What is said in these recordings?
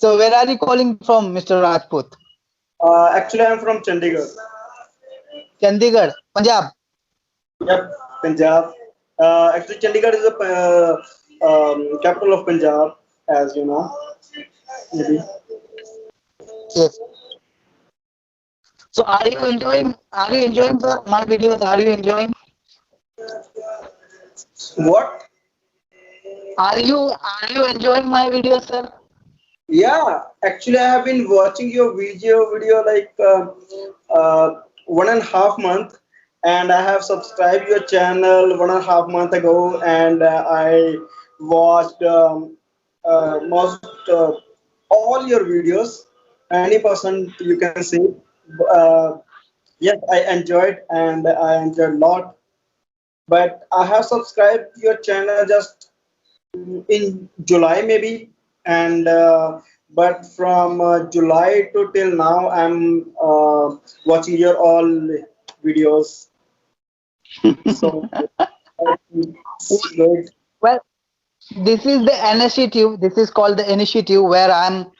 So where are you calling from, Mr. Rajput? Actually, I'm from Chandigarh. Chandigarh, Punjab. Yep, Punjab. Actually, Chandigarh is the capital of Punjab, as you know. Maybe. Yes. So are you enjoying? Are you enjoying my videos? Are you enjoying? What? Are you enjoying my videos, sir? Yeah, actually, I have been watching your video like 1.5 month, and I have subscribed your channel 1.5 month ago, and I watched most all your videos, 90% you can say. Uh, yes, I enjoyed and I enjoyed a lot. But I have subscribed your channel just in July maybe, and but from July to till now, I'm watching your all videos. So it's good. Well, this is the initiative. This is called the initiative where I'm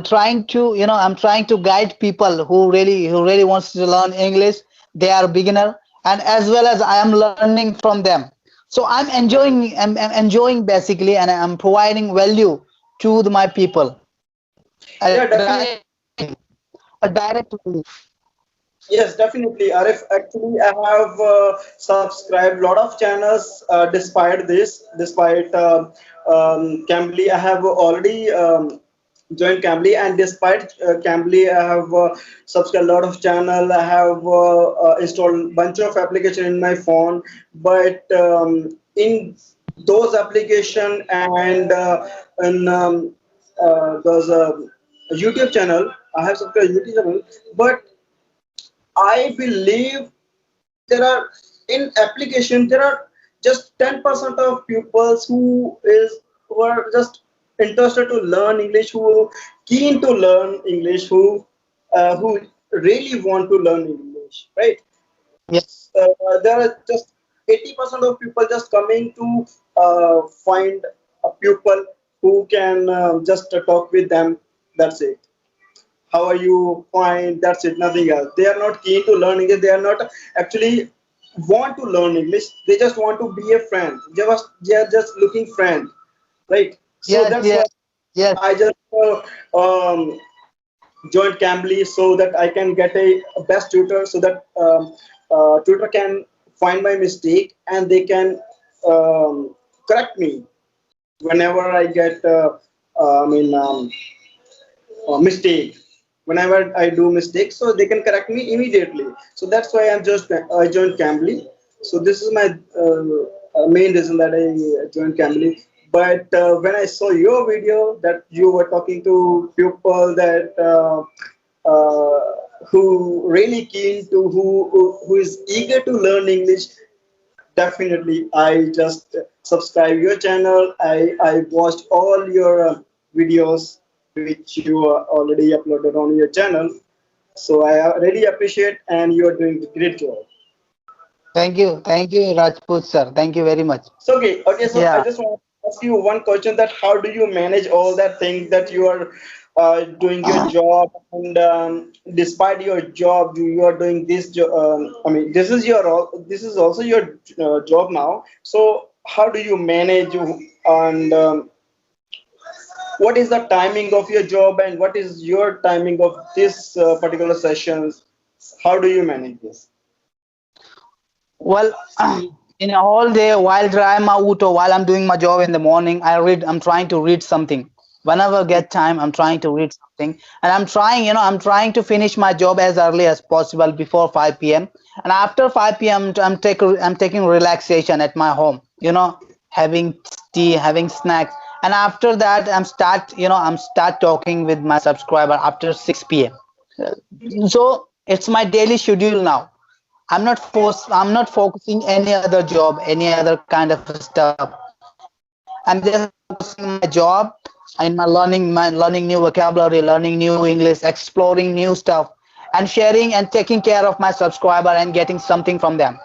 trying to, I'm trying to guide people who really wants to learn English. They are beginner, and as well as I am learning from them. So I'm enjoying basically, and I'm providing value to my people. A Yeah, direct definitely. value, a direct value. Yes, definitely. Arif, actually, I have subscribed lot of channels despite this, despite Cambly. I have already joined Cambly, and despite Cambly, I have subscribed a lot of channel. I have installed bunch of application in my phone, but in those application and those YouTube channel, I have subscribed YouTube channel, but I believe there are in application there are just 10% of pupils who are just interested to learn English, who keen to learn English, who really want to learn English, right? Yes, There are just 80% of people just coming to find a pupil who can just talk with them. That's it. How are you? Fine. That's it. Nothing else. They are not keen to learn English. They are not actually want to learn English. They just want to be a friend. They are just looking friend, right? So yes, that's yes, why yes. I just joined Cambly so that I can get a best tutor, so that tutor can find my mistake and they can correct me whenever I get mistake. Whenever I do mistakes, so they can correct me immediately. So that's why I joined Cambly. So this is my main reason that I joined Cambly. But when I saw your video that you were talking to people that uh, who really keen to who is eager to learn English, definitely, I just subscribe your channel. I watched all your videos which you already uploaded on your channel. So I really appreciate, and you are doing a great job. Thank you, Rajput sir. Thank you very much. So okay. So I Yeah. just want to ask you one question: that how do you manage all that things that you are doing your job, and despite your job, you are doing this job. I mean, this is also your job now. So how do you manage, and what is the timing of your job, and what is your timing of this particular sessions? How do you manage this? Well, in a whole day while I'm out or while I'm doing my job in the morning, I'm trying to read something. Whenever I get time, I'm trying to read something. And I'm trying to finish my job as early as possible before 5 p.m. And after 5 p.m., I'm taking relaxation at my home, having tea, having snacks. And after that, I'm start talking with my subscriber after 6 p.m. So it's my daily schedule now. I'm not focusing any other job, any other kind of stuff. I'm just focusing my job in my learning new vocabulary, learning new English, exploring new stuff, and sharing and taking care of my subscriber and getting something from them.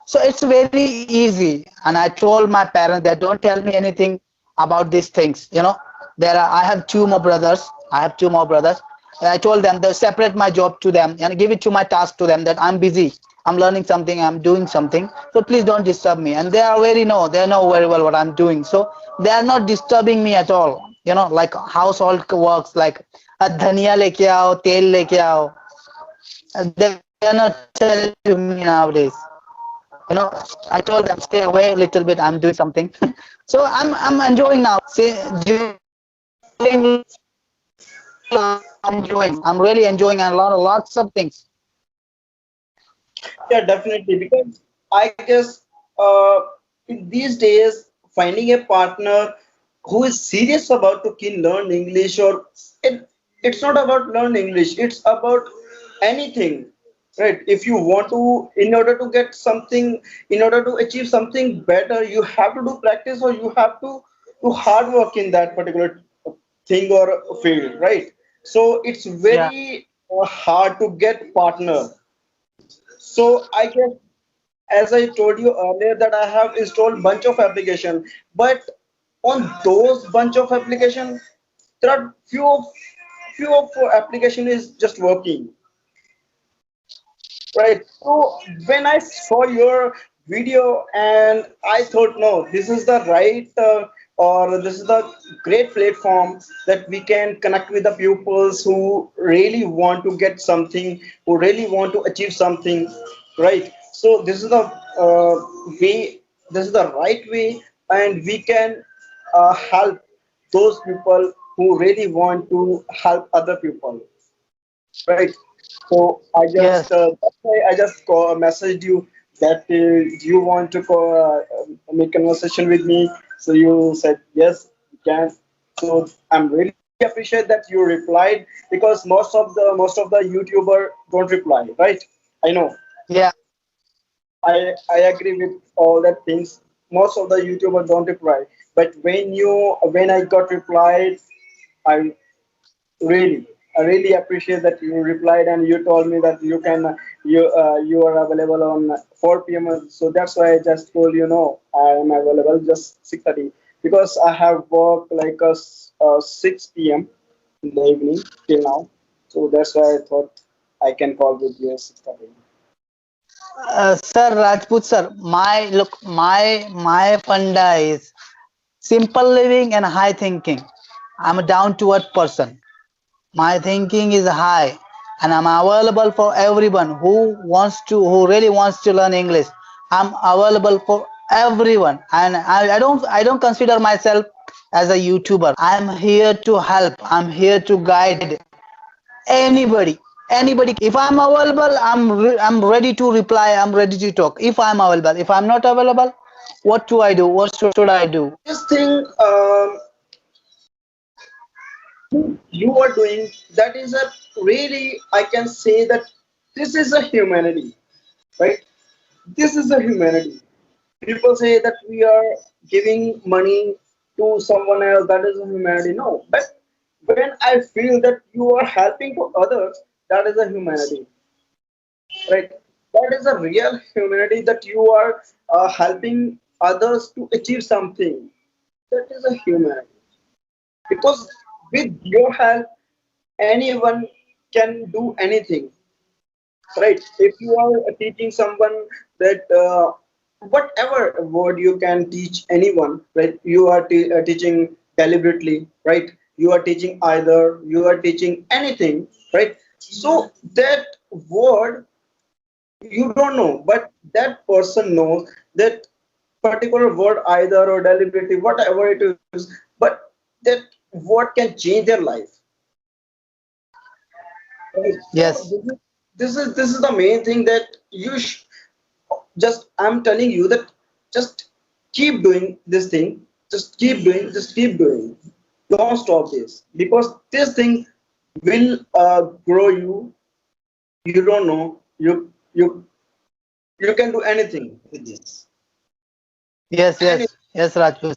So it's very easy. And I told my parents that don't tell me anything about these things, I have two more brothers. I have two more brothers. And I told them to separate my job to them and give it to my task to them that I'm busy. I'm learning something. I'm doing something. So please don't disturb me. And they know very well what I'm doing. So they are not disturbing me at all. You know, like household works, like dhania leke aao, tel leke aao. They are not telling to me nowadays. You know, I told them stay away a little bit. I'm doing something. So I'm enjoying now. See, during lockdown, I'm enjoying. I'm really enjoying and learn lots of things. Yeah, definitely. Because I guess in these days, finding a partner who is serious about to keen learn English, or it's not about learn English, it's about anything, right? If you want to, in order to get something, in order to achieve something better, you have to do practice, or you have to do hard work in that particular thing or field, right? So it's Yeah. very hard to get partner. So I guess, as I told you earlier, that I have installed bunch of application, but on those bunch of application, there are few of application is just working, right? So when I saw your video, and I thought, no, this is the right or this is the great platform that we can connect with the pupils who really want to get something, who really want to achieve something, right? So this is the way, this is the right way, and we can help those people who really want to help other people, right? So I just Yes. that's why I just messaged you that you want to make conversation with me. So you said yes, you can. So I'm really appreciate that you replied, because most of the YouTuber don't reply, right? I know. Yeah. I agree with all that things. Most of the YouTuber don't reply, but when I got replied, I really, I really appreciate that you replied, and you told me that you are available on 4 p.m. So that's why I just told you, no, I am available just 6:30, because I have worked like 6 p.m. in the evening till now. So that's why I thought I can call with you at 6:30. Sir Rajput sir, my funda is simple living and high thinking. I'm a down to earth person. My thinking is high, and I'm available for everyone who really wants to learn English. I'm available for everyone, and I don't consider myself as a YouTuber. I'm here to help. I'm here to guide anybody. Anybody. If I'm available, I'm ready to reply. I'm ready to talk. If I'm available. If I'm not available, what do I do? What should I do? This thing you are doing, that is a really, I can say that this is a humanity, right? This is a humanity. People say that we are giving money to someone else, that is a humanity. No, but when I feel that you are helping to others, that is a humanity, right? That is a real humanity, that you are helping others to achieve something. That is a humanity, because with your help, anyone can do anything, right? If you are teaching someone that whatever word you can teach anyone, right? You are teaching deliberately, right? You are teaching either, you are teaching anything, right? So that word you don't know, but that person knows that particular word either or deliberately, whatever it is, but that word can change their life. Right. So Yes. this is the main thing that just I'm telling you that just keep doing this thing, just keep doing. Don't stop this, because this thing will grow you. You don't know, you can do anything with this. Yes. Any Yes. Yes, Rajput.